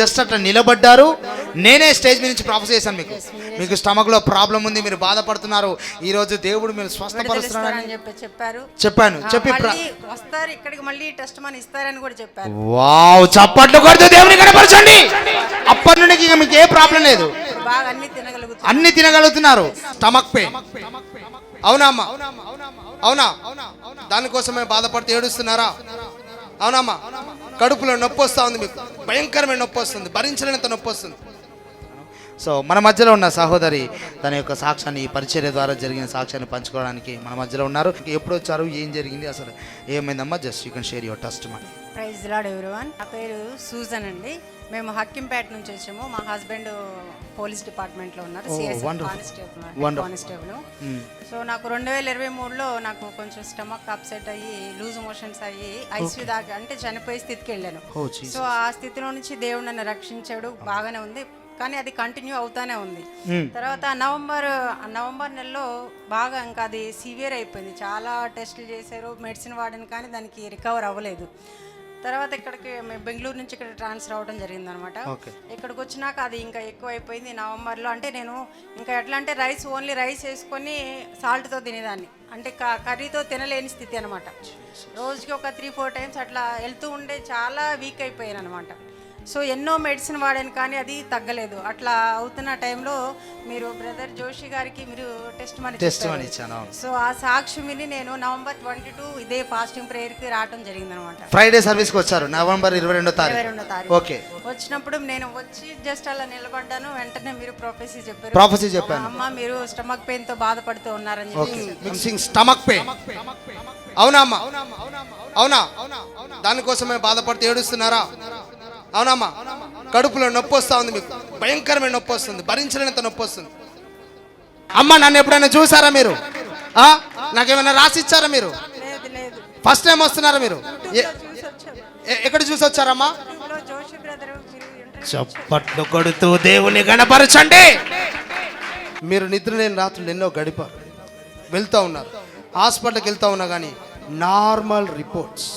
Just అట్లా నిలబడ్డారు. నేనే స్టేజ్ మీద నుంచి ప్రొఫెసర్ చేశాను. మీకు స్టమక్ లో ప్రాబ్లం ఉంది, మీరు బాధపడుతున్నారు, ఈ రోజు దేవుడు మీరు స్వస్థపరుస్తున్నారని చెప్పాను. చెప్పి వస్తారు ఇక్కడికి, మళ్ళీ టెస్ట్ మని ఇస్తారని కూడా చెప్పారు. వావ్, చప్పట్లు కొడుతూ దేవుని కనపరచండి. అప్పటి నుండి ఇక మీకు ఏ ప్రాబ్లం లేదు, బాగా అన్ని తినగలుగుతున్నారు. స్టమక్ పెయిన్ అవునా అమ్మా? అవునా? దానికోసమే బాధపడుతూ ఏడుస్తున్నారా? అవునమ్మా? కడుపులో నొప్పి వస్తూ ఉంది, మీకు భయంకరమైన నొప్పి వస్తుంది, భరించలేనంత నొప్పి వస్తుంది. సో మన మధ్యలో ఉన్న సహోదరి తన యొక్క సాక్ష్యాన్ని, ఈ పరిచర్య ద్వారా జరిగిన సాక్ష్యాన్ని పంచుకోవడానికి మన మధ్యలో ఉన్నారు. ఎప్పుడు వచ్చారు, ఏం జరిగింది, అసలు ఏమైందమ్మా? Just you can share your testimony. Praise the lord everyone. నా పేరు సూజన్ అండి. మేము హక్కింపేట నుంచి వచ్చాము. మా హస్బెండ్ పోలీస్ డిపార్ట్మెంట్లో ఉన్నారు, కానిస్టేబుల్. సో నాకు 2023లో నాకు కొంచెం స్టమక్ అప్సెట్ అయ్యి, లూజ్ మోషన్స్ అయ్యి ఐసీయూ దాకా, అంటే చనిపోయే స్థితికి వెళ్ళాను. సో ఆ స్థితిలో నుంచి దేవుడు నన్ను రక్షించాడు, బాగానే ఉంది. కానీ అది కంటిన్యూ అవుతానే ఉంది. తర్వాత నవంబర్ నెలలో బాగా ఇంకా అది సివియర్ అయిపోయింది. చాలా టెస్టులు చేశారు, మెడిసిన్ వాడాను, కానీ దానికి రికవర్ అవ్వలేదు. తర్వాత ఇక్కడికి బెంగళూరు నుంచి ఇక్కడ ట్రాన్స్ఫర్ అవ్వడం జరిగింది అనమాట. ఇక్కడికి వచ్చినాక అది ఇంకా ఎక్కువ అయిపోయింది నవంబర్లో. అంటే నేను ఇంకా ఎట్లా అంటే ఓన్లీ రైస్ వేసుకొని సాల్ట్తో తినేదాన్ని, అంటే కర్రీతో తినలేని స్థితి అనమాట. రోజుకి ఒక 3-4 టైమ్స్ అట్లా వెళ్తూ ఉండే, చాలా వీక్ అయిపోయాను అనమాట. సో ఎన్నో మెడిసిన్ వాడాను, కానీ అది తగ్గలేదు. అట్లా అవుతున్న టైంలో మీరు బ్రదర్ జోషి గారికి మీరు టెస్ట్ మనీ ఇచ్చాను. సో ఆ సాక్ష్యం విని నేను నవంబర్ 22 ఇదే ఫాస్టింగ్ ప్రేయర్కి రావడం జరిగింది అనమాట. ఫ్రైడే సర్వీస్కి వచ్చారు నవంబర్ 22వ తారీఖు. ఓకే. వచ్చినప్పుడు నేను వచ్చి జస్ట్ అలా నిలబడ్డాను. వెంటనే మీరు ప్రొఫెసీ చెప్పాను, అమ్మ మీరు స్టమక్ పెయిన్ తో బాధపడుతూ ఉన్నారని చెప్పి. స్టమక్ పెయిన్ అవునా అమ్మా? అవునా? దానికోసమే బాధపడుతూ ఏడుస్తున్నారా? అవునమ్మా? కడుపులో నొప్పి వస్తూ ఉంది, మీకు భయంకరమైన నొప్పి వస్తుంది, భరించలేనంత నొప్పి వస్తుంది. అమ్మ నన్ను ఎప్పుడైనా చూసారా మీరు? నాకేమైనా రాసి ఇచ్చారా మీరు? ఫస్ట్ టైం వస్తున్నారా మీరు? ఎక్కడ చూసి వచ్చారమ్మా? చప్పట్లు కొడుతూ దేవుని గణపరచండి. మీరు నిద్ర లేని రాత్రులు ఎన్నో గడిపారు, వెళ్తూ ఉన్నారు, హాస్పిటల్కి వెళ్తూ ఉన్నా కానీ నార్మల్ రిపోర్ట్స్.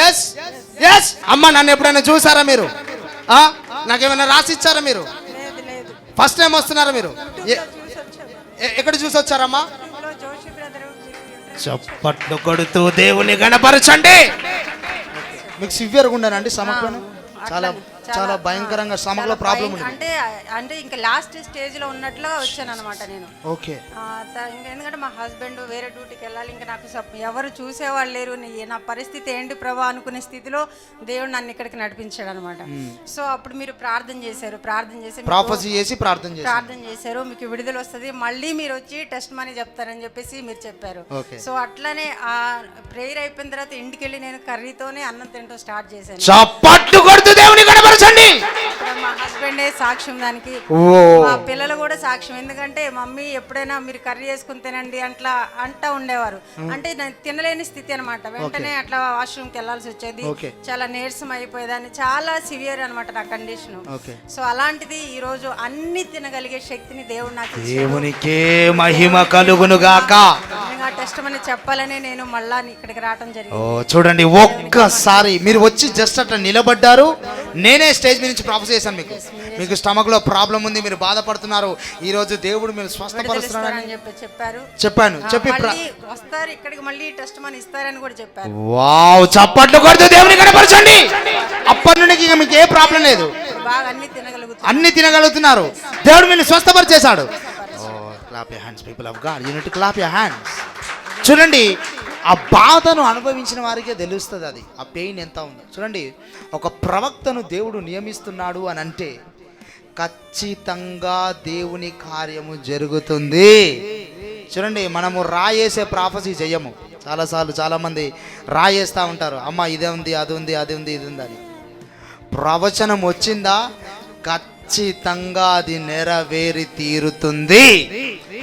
ఎస్ అమ్మ నన్ను ఎప్పుడైనా చూసారా మీరు? నాకేమైనా రాసి ఇచ్చారా మీరు? ఫస్ట్ టైం వస్తున్నారా మీరు? ఎక్కడ చూసి వచ్చారమ్మా? చప్పట్లు కొడుతూ దేవుని గణపరచండి. మీకు సివియర్గా ఉండనండి స్టమక్? చాలా భయంకరంగా స్టమక్ లో ప్రాబ్లం ఉంది. అంటే ఇంకా లాస్ట్ స్టేజ్ లో ఉన్నట్లుగా వచ్చాను అనమాట నేను. ఓకే. ఎందుకంటే మా హస్బెండ్ వేరే డ్యూటీకి వెళ్ళాలి, ఇంకా నాకు ఎవరు చూసేవాళ్ళు లేరు, నా పరిస్థితి ఏంటి ప్రభా అనుకునే స్థితిలో దేవుడు నన్ను ఇక్కడికి నడిపించాడు అనమాట. సో అప్పుడు మీరు ప్రార్థన చేశారు, ప్రార్థన చేశారు, మీకు విడుదల వస్తుంది, మళ్ళీ మీరు వచ్చి టెస్ట్ మనీ చెప్తారని చెప్పేసి మీరు చెప్పారు. సో అట్లానే ఆ ప్రేయర్ అయిపోయిన తర్వాత ఇంటికి వెళ్ళి నేను కర్రీతోనే అన్నం తింటూ స్టార్ట్ చేశాను. మా హస్బెండే సాక్ష్యం దానికి, మా పిల్లలు కూడా సాక్ష్యం. ఎందుకంటే మమ్మీ ఎప్పుడైనా మీరు కర్రీ చేసుకుని తినండి అట్లా అంటా ఉండేవారు. అంటే తినలేని స్థితి అనమాట. వెంటనే అట్లా వాష్రూమ్కి వెళ్ళాల్సి వచ్చేది, చాలా నీరసం అయిపోయేదాన్ని, చాలా సివియర్ అనమాట నా కండిషన్. సో అలాంటిది ఈ రోజు అన్ని తినగలిగే శక్తిని దేవుడు నాకు, దేవునికే మహిమ కలుగును గాక. టెస్ట్ మనీ చెప్పాలని నేను మళ్ళా ఇక్కడికి రావడం జరిగింది. చూడండి, ఒక్కసారి మీరు వచ్చి జస్ట్ అట్లా నిలబడ్డారు. నేనే స్టేజ్ మీద నుంచి ప్రొఫెసర్ చేశాను. మీకు స్టమక్ లో ప్రాబ్లం ఉంది, మీరు బాధపడుతున్నారు, ఈ రోజు దేవుడు మీరు స్వస్థపరుస్తున్నారని చెప్పాను. చెప్పి వస్తారు ఇక్కడికి, మళ్ళీ టెస్ట్ మనీ ఇస్తారని కూడా చెప్పారు. వావ్, చప్పట్లు కొడుతూ దేవుని కనపరచండి. అప్పటి నుండి ఇక మీకు ఏ ప్రాబ్లం లేదు, బాగా అన్ని తినగలుగుతున్నారు. దేవుడు మీరు స్వస్థపరిచేశాడు. Clap your hands people of God, you need to clap your hands. చూడండి, ఆ బాధను అనుభవించిన వారికే తెలుస్తుంది అది, ఆ పెయిన్ ఎంత ఉందో. చూడండి, ఒక ప్రవక్తను దేవుడు నియమిస్తున్నాడు అని అంటే ఖచ్చితంగా దేవుని కార్యము జరుగుతుంది. చూడండి, మనము రాయేసే ప్రాఫెసీ చెయ్యము. చాలాసార్లు చాలామంది రాయేస్తూ ఉంటారు, అమ్మ ఇదే ఉంది, అది ఉంది, అది ఉంది, ఇది ఉంది అని. ప్రవచనం వచ్చిందా ఖచ్చితంగా అది నెరవేరి తీరుతుంది.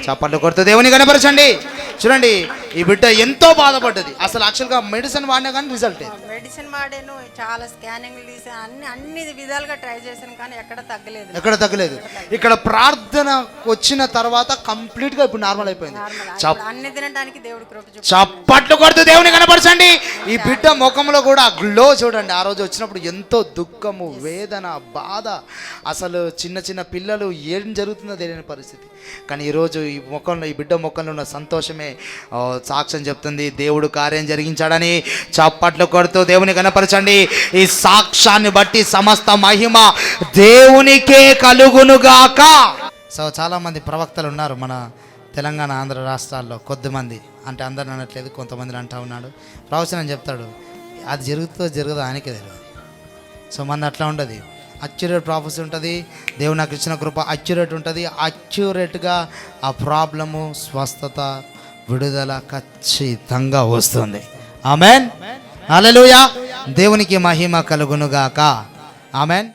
చప్పట్లు కొడుతూ దేవుని కనపరచండి. చూడండి, ఈ బిడ్డ ఎంతో బాధపడ్డది. అసలు యాక్చువల్గా మెడిసిన్ వాడినా కానీ రిజల్ట్ మెడిసిన్ వాడాను, చాలా స్కానింగ్లు తీసాను, అన్ని విధాలుగా ట్రై చేశాను, కానీ ఎక్కడ తగ్గలేదు. ఎక్కడ తగ్గలేదు. ఇక్కడ ప్రార్థన వచ్చిన తర్వాత కంప్లీట్ గా ఇప్పుడు నార్మల్ అయిపోయింది. అన్ని తినడానికి దేవుడు కృప చూపాడు. చప్పట్లు కొడుతూ దేవుని కనపరచండి. ఈ బిడ్డ ముఖంలో కూడా గ్లో చూడండి. ఆ రోజు వచ్చినప్పుడు ఎంతో దుఃఖము, వేదన, బాధ, అసలు చిన్న చిన్న పిల్లలు ఏం జరుగుతుందో తెలియని పరిస్థితి. కానీ ఈరోజు ఈ ముఖంలో, ఈ బిడ్డ ముఖంలో ఉన్న సంతోషమే సాక్ష్యం చెప్తుంది. దేవుడు కార్యం జరిగించాడని. చప్పట్లు కొడుతూ దేవుని కనపరచండి. ఈ సాక్ష్యాన్ని బట్టి సమస్త మహిమ దేవునికే కలుగునుగాక. సో చాలామంది ప్రవక్తలు ఉన్నారు మన తెలంగాణ, ఆంధ్ర రాష్ట్రాల్లో. కొద్దిమంది, అంటే అందరిని అనట్లేదు, కొంతమందిని అంటూ ఉన్నాడు. ప్రవచనం చెప్తాడు, అది జరుగుతుందో జరగదో ఆయనకే తెలియదు. సో మన అట్లా ఉండదు. అక్యురేట్ ప్రాఫెసీ ఉంటుంది. దేవుడు నాకు ఇచ్చిన కృప అక్యురేట్ ఉంటుంది. అక్యురేట్గా ఆ ప్రాబ్లము, స్వస్థత, విడుదల ఖచ్చితంగా వస్తుంది. ఆమెన్. హల్లెలూయా. దేవునికి మహిమ కలుగునుగాక. ఆమెన్.